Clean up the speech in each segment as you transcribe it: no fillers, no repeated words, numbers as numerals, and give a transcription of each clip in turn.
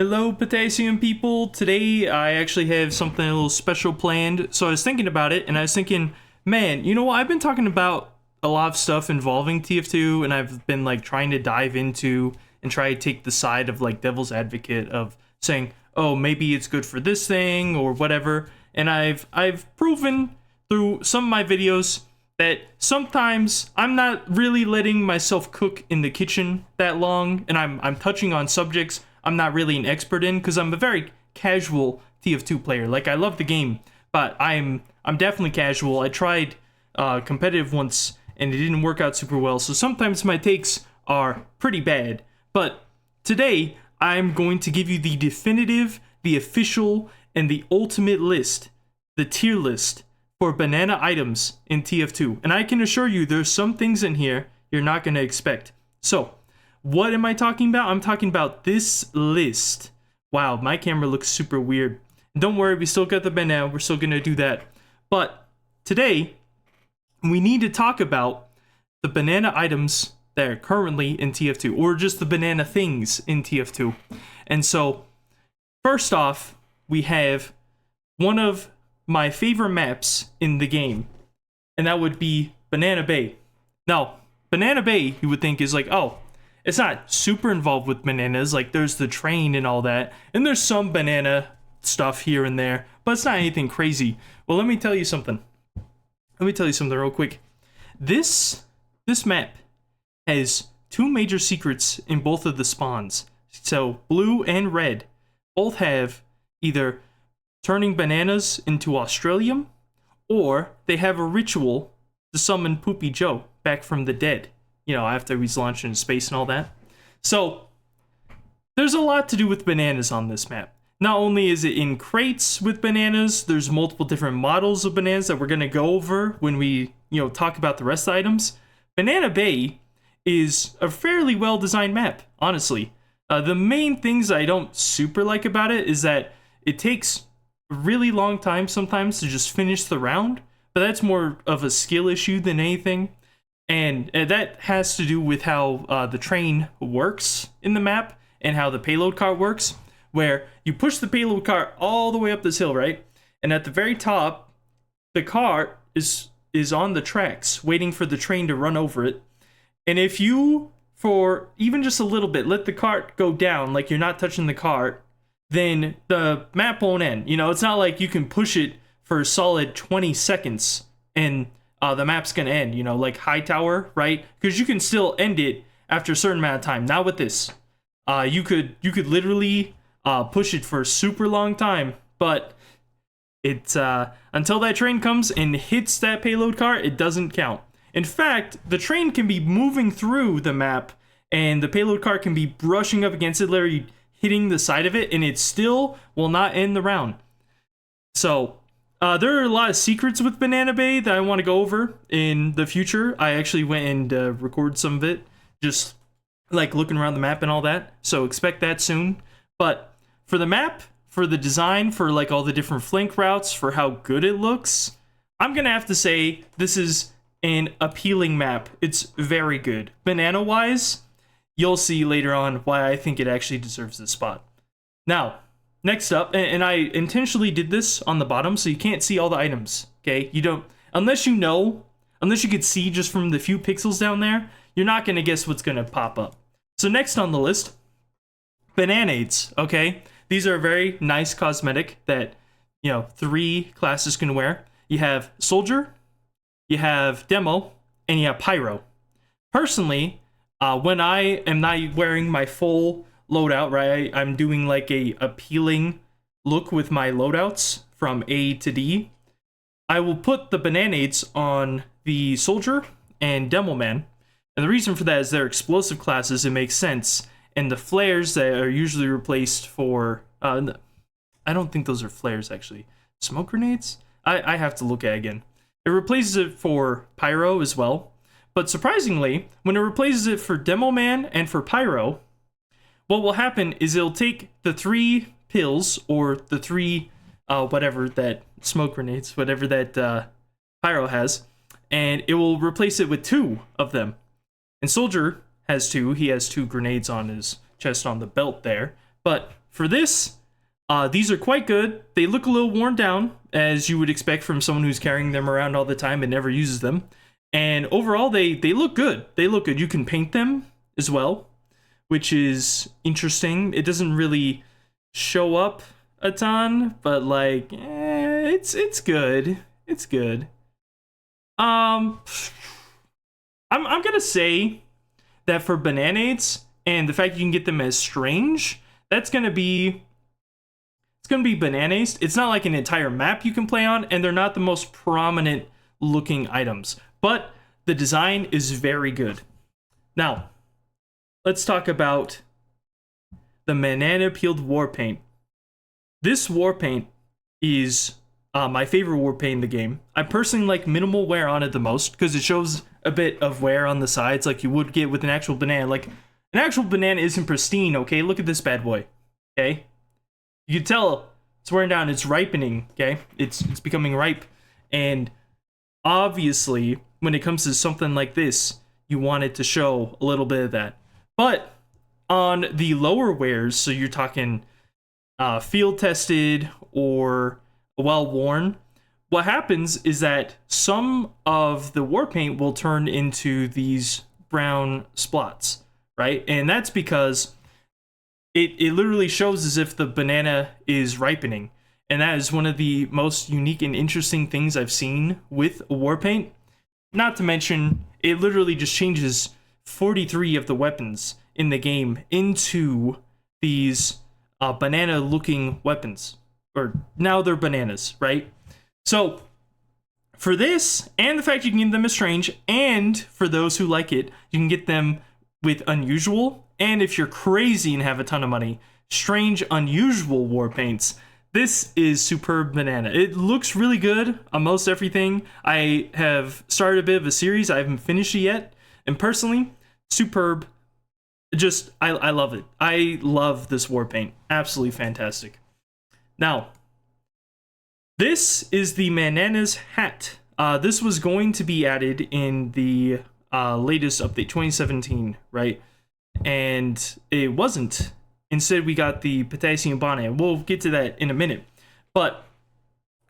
Hello, potassium people. Today I actually have something a little special planned. So I was thinking about it and I was thinking, man, you know what? I've been talking about a lot of stuff involving TF2 and I've been like trying to dive into and try to take the side of like devil's advocate of saying, oh, maybe it's good for this thing or whatever. And I've proven through some of my videos that sometimes I'm not really letting myself cook in the kitchen that long, and I'm touching on subjects I'm not really an expert in because I'm a very casual TF2 player. Like, I love the game, but I'm definitely casual. I tried competitive once and it didn't work out super well, so sometimes my takes are pretty bad. But today I'm going to give you the definitive, the official, and the ultimate list, the tier list for banana items in TF2. And I can assure you there's some things in here you're not going to expect. So, what am I talking about? I'm talking about this list. Wow, my camera looks super weird. Don't worry, we still got the banana. We're still going to do that. But today, we need to talk about the banana items that are currently in TF2, or just the banana things in TF2. And so, first off, we have one of my favorite maps in the game, and that would be Banana Bay. Now, Banana Bay, you would think, is like, oh, it's not super involved with bananas, like there's the train and all that, and there's some banana stuff here and there, but it's not anything crazy. Well, let me tell you something. Let me tell you something real quick. This map has two major secrets in both of the spawns. So, blue and red both have either turning bananas into Australium, or they have a ritual to summon Poopy Joe back from the dead, you know, after he's launched into space and all that. So, there's a lot to do with bananas on this map. Not only is it in crates with bananas, there's multiple different models of bananas that we're going to go over when we, talk about the rest of the items. Banana Bay is a fairly well-designed map, honestly. The main things I don't super like about it is that it takes a really long time sometimes to just finish the round, but that's more of a skill issue than anything. And that has to do with how the train works in the map and how the payload cart works, where you push the payload cart all the way up this hill, right? And at the very top, the cart is on the tracks, waiting for the train to run over it. And if you, for even just a little bit, let the cart go down, like you're not touching the cart, then the map won't end. It's not like you can push it for a solid 20 seconds and the map's gonna end, like Hightower, right? Because you can still end it after a certain amount of time. Not with this. You could literally push it for a super long time, but it's until that train comes and hits that payload cart, it doesn't count. In fact, the train can be moving through the map and the payload cart can be brushing up against it, literally hitting the side of it, and it still will not end the round. So, there are a lot of secrets with Banana Bay that I want to go over in the future. I actually went and recorded some of it, just like looking around the map and all that. So expect that soon. But for the map, for the design, for like all the different flank routes, for how good it looks, I'm going to have to say this is an appealing map. It's very good. Banana-wise, you'll see later on why I think it actually deserves this spot. Now, next up, and I intentionally did this on the bottom so you can't see all the items, okay? You don't, unless you could see just from the few pixels down there, you're not going to guess what's going to pop up. So next on the list, Bananades, okay? These are a very nice cosmetic that, 3 classes can wear. You have Soldier, you have Demo, and you have Pyro. Personally, when I am not wearing my full loadout, right, I'm doing like a appealing look with my loadouts from A to D, I will put the Bananades on the Soldier and Demo Man. And the reason for that is they're explosive classes, it makes sense. And the flares that are usually replaced for, I don't think those are flares actually. Smoke grenades? I have to look at it again. It replaces it for Pyro as well. But surprisingly, when it replaces it for Demo Man and for Pyro, what will happen is it'll take the 3 pills, or the 3, whatever that smoke grenades, whatever that Pyro has, and it will replace it with 2 of them. And Soldier has 2, he has 2 grenades on his chest on the belt there, but for this, these are quite good. They look a little worn down, as you would expect from someone who's carrying them around all the time and never uses them. And overall, they look good. They look good. You can paint them as well, which is interesting. It doesn't really show up a ton, but like, it's good. It's good. I'm gonna say that for Bananades and the fact you can get them as strange, it's gonna be Bananades. It's not like an entire map you can play on, and they're not the most prominent looking items, but the design is very good. Now, let's talk about the banana peeled war paint. This war paint is my favorite war paint in the game. I personally like minimal wear on it the most because it shows a bit of wear on the sides like you would get with an actual banana. Like, an actual banana isn't pristine, okay? Look at this bad boy, okay? You can tell it's wearing down, it's ripening, okay? It's becoming ripe. And obviously, when it comes to something like this, you want it to show a little bit of that. But on the lower wares, so you're talking field tested or well worn, what happens is that some of the war paint will turn into these brown spots, right? And that's because it literally shows as if the banana is ripening. And that is one of the most unique and interesting things I've seen with war paint. Not to mention, it literally just changes 43 of the weapons in the game into these banana-looking weapons. Or now they're bananas, right? So, for this, and the fact you can get them as strange, and for those who like it, you can get them with unusual, and if you're crazy and have a ton of money, strange unusual war paints. This is superb banana. It looks really good on most everything. I have started a bit of a series. I haven't finished it yet. And personally, superb. Just, I love it. I love this war paint. Absolutely fantastic. Now, this is the Banana's hat. This was going to be added in the latest update, 2017, right? And it wasn't. Instead, we got the potassium bonnet. We'll get to that in a minute. But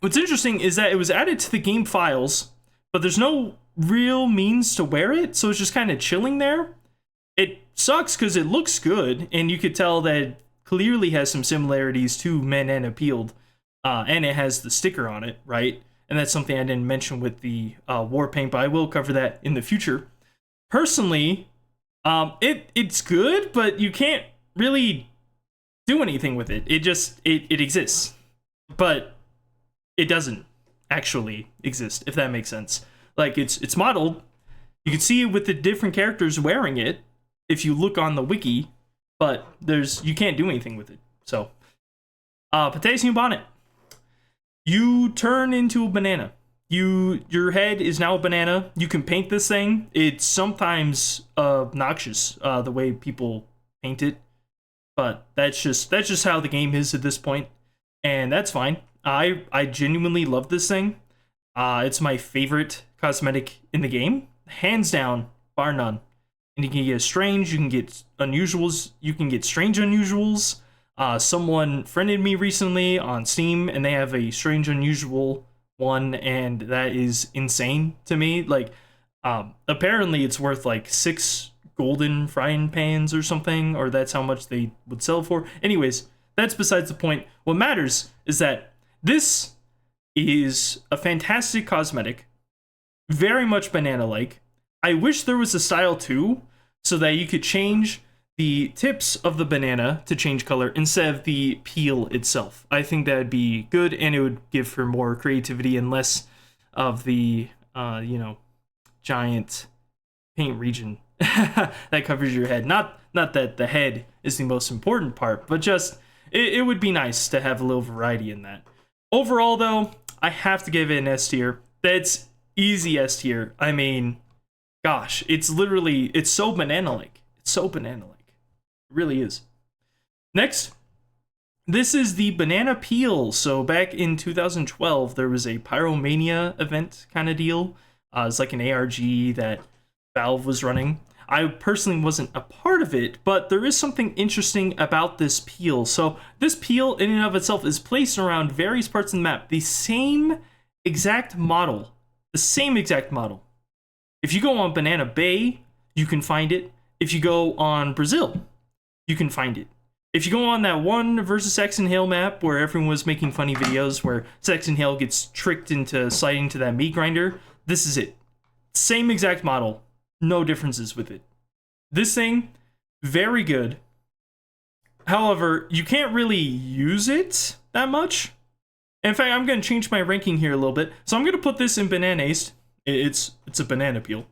what's interesting is that it was added to the game files, but there's no real means to wear it, so it's just kind of chilling there. It sucks because it looks good, and you could tell that it clearly has some similarities to Banana Peeled, and it has the sticker on it, right? And that's something I didn't mention with the war paint, but I will cover that in the future. Personally, it's good, but you can't really do anything with it. It exists, but it doesn't actually exist, if that makes sense. Like, it's modeled. You can see it with the different characters wearing it if you look on the wiki, but you can't do anything with it. So, potassium bonnet. You turn into a banana. Your head is now a banana. You can paint this thing. It's sometimes obnoxious, the way people paint it. But that's just how the game is at this point, and that's fine. I genuinely love this thing. It's my favorite cosmetic in the game, hands down, bar none. And you can get strange, you can get unusuals, you can get strange unusuals. Someone friended me recently on Steam, and they have a strange unusual one, and that is insane to me. Like, apparently it's worth like 6 golden frying pans or something, or that's how much they would sell for. Anyways, that's besides the point. What matters is that this is a fantastic cosmetic, very much banana-like. I wish there was a style too, so that you could change the tips of the banana to change color instead of the peel itself. I think that'd be good, and it would give for more creativity and less of the, giant paint region that covers your head. Not that the head is the most important part, but just it would be nice to have a little variety in that. Overall, though, I have to give it an S tier. That's easy S tier. I mean, gosh, it's so banana-like. It's so banana-like. It really is. Next, this is the banana peel. So back in 2012, there was a Pyromania event kind of deal. It's like an ARG that Valve was running. I personally wasn't a part of it, but there is something interesting about this peel. So this peel in and of itself is placed around various parts of the map. The same exact model. The same exact model. If you go on Banana Bay, you can find it. If you go on Brazil, you can find it. If you go on that one versus Saxon Hill map where everyone was making funny videos where Saxon Hill gets tricked into sliding to that meat grinder, this is it. Same exact model. No differences with it. This thing, very good. However, you can't really use it that much. In fact, I'm going to change my ranking here a little bit. So I'm going to put this in Bananaist. It's a banana peel.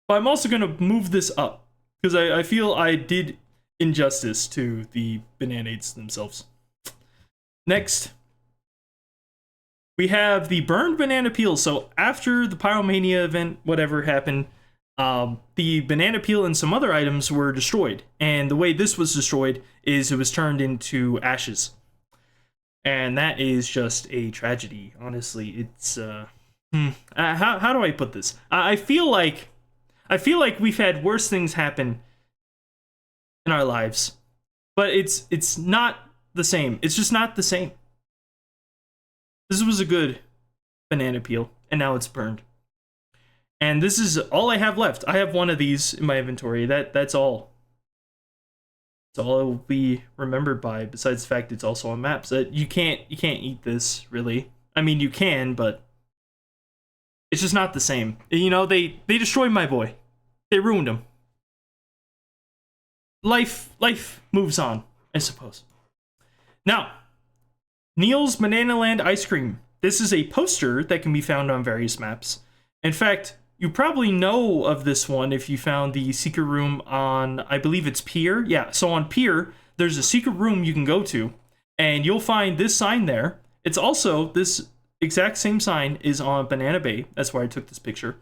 But I'm also going to move this up because I feel I did injustice to the Bananates themselves. Next, we have the burned banana peel. So after the Pyromania event, whatever happened, the banana peel and some other items were destroyed. And the way this was destroyed is it was turned into ashes. And that is just a tragedy. Honestly, it's how do I put this? I feel like we've had worse things happen in our lives, but it's not the same. It's just not the same. This was a good banana peel, and now it's burned. And this is all I have left. I have one of these in my inventory. That's all. That's all I will be remembered by. Besides the fact it's also on maps. You can't eat this really. I mean you can, but it's just not the same. You know, they destroyed my boy. They ruined him. Life moves on, I suppose. Now, Neil's Banana Land Ice Cream. This is a poster that can be found on various maps. In fact, you probably know of this one if you found the secret room on, I believe it's Pier. Yeah, so on Pier, there's a secret room you can go to, and you'll find this sign there. It's also, this exact same sign is on Banana Bay. That's where I took this picture.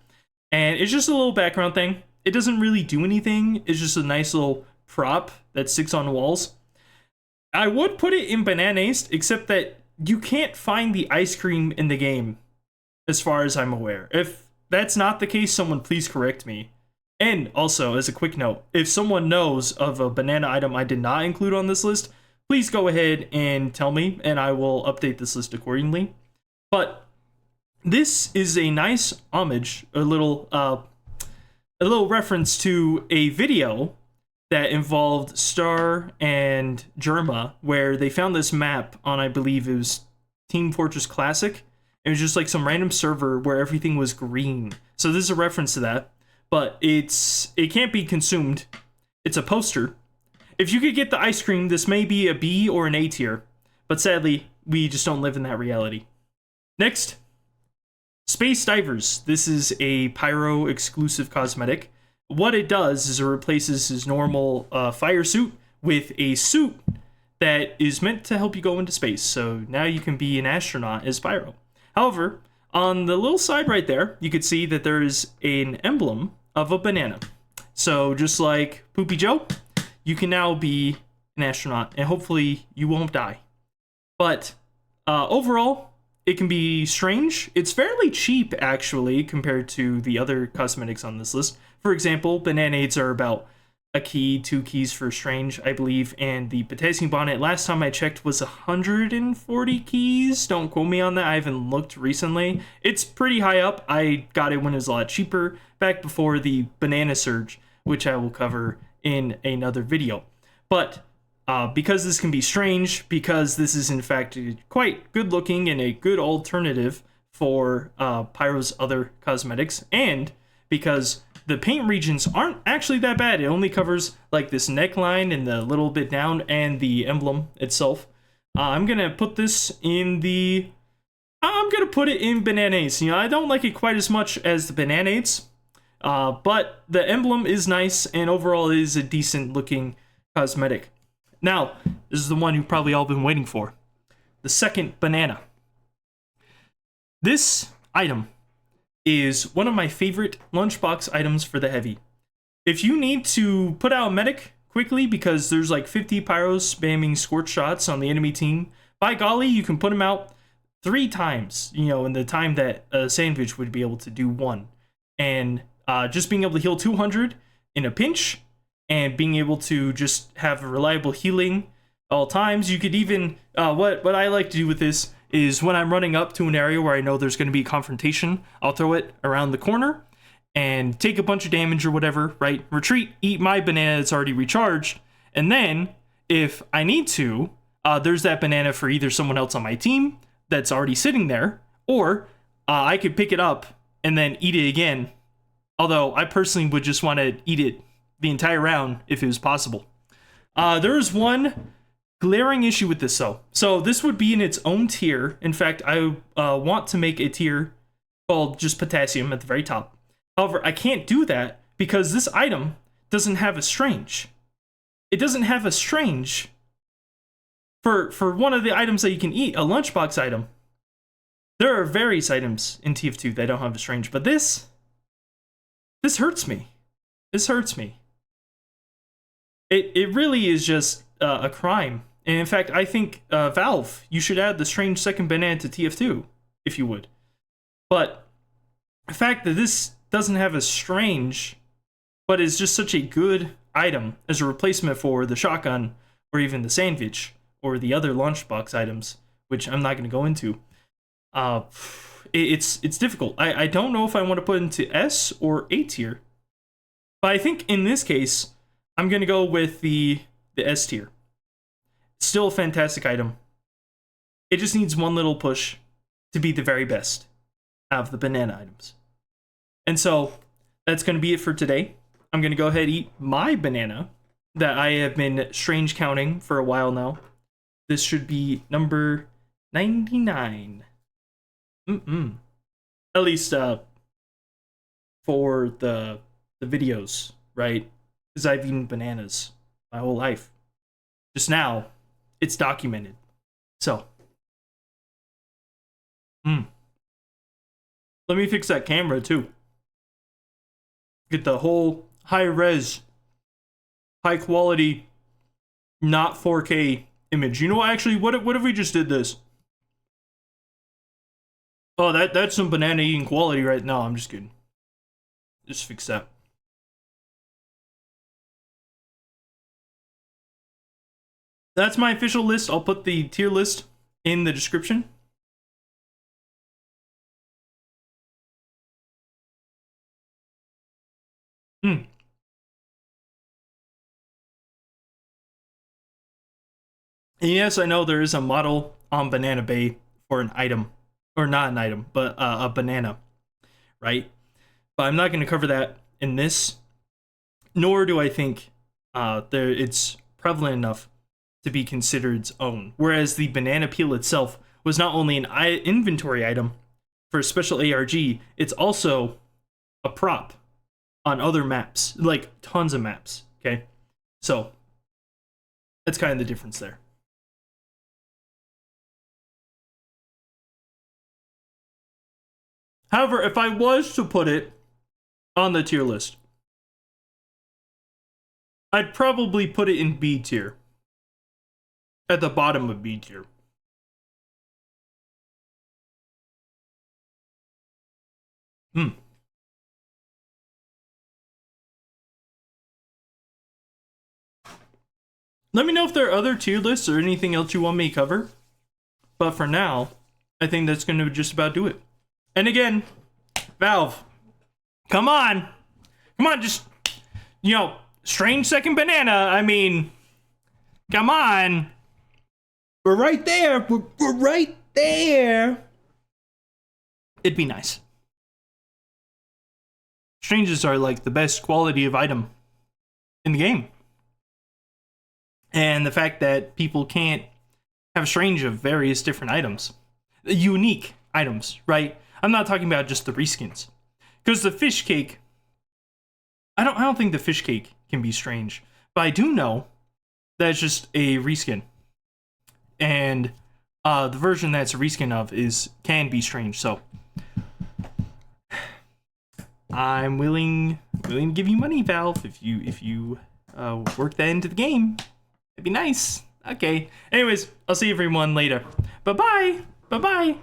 And it's just a little background thing. It doesn't really do anything. It's just a nice little prop that sticks on walls. I would put it in Bananaist, except that you can't find the ice cream in the game, as far as I'm aware. If that's not the case, someone please correct me. And also, as a quick note, if someone knows of a banana item I did not include on this list, please go ahead and tell me, and I will update this list accordingly. But this is a nice homage, a little reference to a video that involved Star and Germa, where they found this map on, I believe it was Team Fortress Classic. It was just like some random server where everything was green. So this is a reference to that, but it can't be consumed. It's a poster. If you could get the ice cream, this may be a B or an A tier, but sadly, we just don't live in that reality. Next, Space Divers. This is a Pyro exclusive cosmetic. What it does is it replaces his normal fire suit with a suit that is meant to help you go into space. So now you can be an astronaut as Pyro. However, on the little side right there, you could see that there is an emblem of a banana. So just like Poopy Joe, you can now be an astronaut, and hopefully you won't die. But overall, it can be strange. It's fairly cheap, actually, compared to the other cosmetics on this list. For example, Bananades are about a key, 2 keys for strange, I believe, and the potassium bonnet, last time I checked, was 140 keys. Don't quote me on that, I haven't looked recently. It's pretty high up. I got it when it was a lot cheaper, back before the banana surge, which I will cover in another video. But because this can be strange, because this is in fact quite good looking and a good alternative for Pyro's other cosmetics, and because the paint regions aren't actually that bad. It only covers like this neckline and the little bit down and the emblem itself. I'm gonna put this in the... I'm gonna put it in Bananates. You know, I don't like it quite as much as the Bananates, but the emblem is nice, and overall it is a decent looking cosmetic. Now, this is the one you've probably all been waiting for. The second banana. This item is one of my favorite lunchbox items for the heavy. If you need to put out a medic quickly because there's like 50 pyros spamming scorch shots on the enemy team, by golly, you can put them out 3 times, you know, in the time that a sandwich would be able to do 1. And just being able to heal 200 in a pinch and being able to just have a reliable healing all times. You could even, what I like to do with this is when I'm running up to an area where I know there's going to be a confrontation, I'll throw it around the corner and take a bunch of damage or whatever, right? Retreat, eat my banana that's already recharged, and then if I need to, there's that banana for either someone else on my team that's already sitting there, or I could pick it up and then eat it again. Although I personally would just want to eat it the entire round if it was possible. There's one glaring issue with this though. So this would be in its own tier. In fact, I want to make a tier called just potassium at the very top. However, I can't do that because this item doesn't have a strange. It doesn't have a strange for one of the items that you can eat, a lunchbox item. There are various items in TF2 that don't have a strange, but this hurts me. This hurts me. It really is just a crime. And in fact, I think Valve, you should add the strange second banana to TF2, if you would. But the fact that this doesn't have a strange, but is just such a good item as a replacement for the shotgun, or even the sandwich, or the other lunchbox items, which I'm not going to go into. It's difficult. I don't know if I want to put into S or A tier, but I think in this case, I'm going to go with the S tier. Still a fantastic item. It just needs one little push to be the very best out of the banana items. And so that's going to be it for today. I'm going to go ahead and eat my banana that I have been strange counting for a while now. This should be number 99. At least for the videos, right? Because I've eaten bananas my whole life. Just now, it's documented. So, let me fix that camera too. Get the whole high res, high quality, not 4K image. You know what? Actually, what if we just did this? Oh, that's some banana eating quality right now. I'm just kidding. Just fix that. That's my official list. I'll put the tier list in the description. And yes, I know there is a model on Banana Bay for an item. Or not an item, but a banana. Right? But I'm not going to cover that in this. Nor do I think it's prevalent enough to be considered its own. Whereas the banana peel itself was not only an inventory item for a special ARG, it's also a prop on other maps, like tons of maps, okay? So, that's kind of the difference there. However, if I was to put it on the tier list, I'd probably put it in B tier. At the bottom of B tier. Let me know if there are other tier lists or anything else you want me to cover. But for now, I think that's going to just about do it. And again, Valve, come on. Come on, just, strange second banana. I mean, come on. We're right there. We're right there. It'd be nice. Stranges are like the best quality of item in the game. And the fact that people can't have a strange of various different items. Unique items, right? I'm not talking about just the reskins. Because the fish cake, I don't think the fish cake can be strange. But I do know that it's just a reskin. And the version that's a reskin of can be strange. So I'm willing to give you money, Valve, if you work that into the game. It'd be nice. Okay. Anyways, I'll see everyone later. Bye-bye. Bye-bye.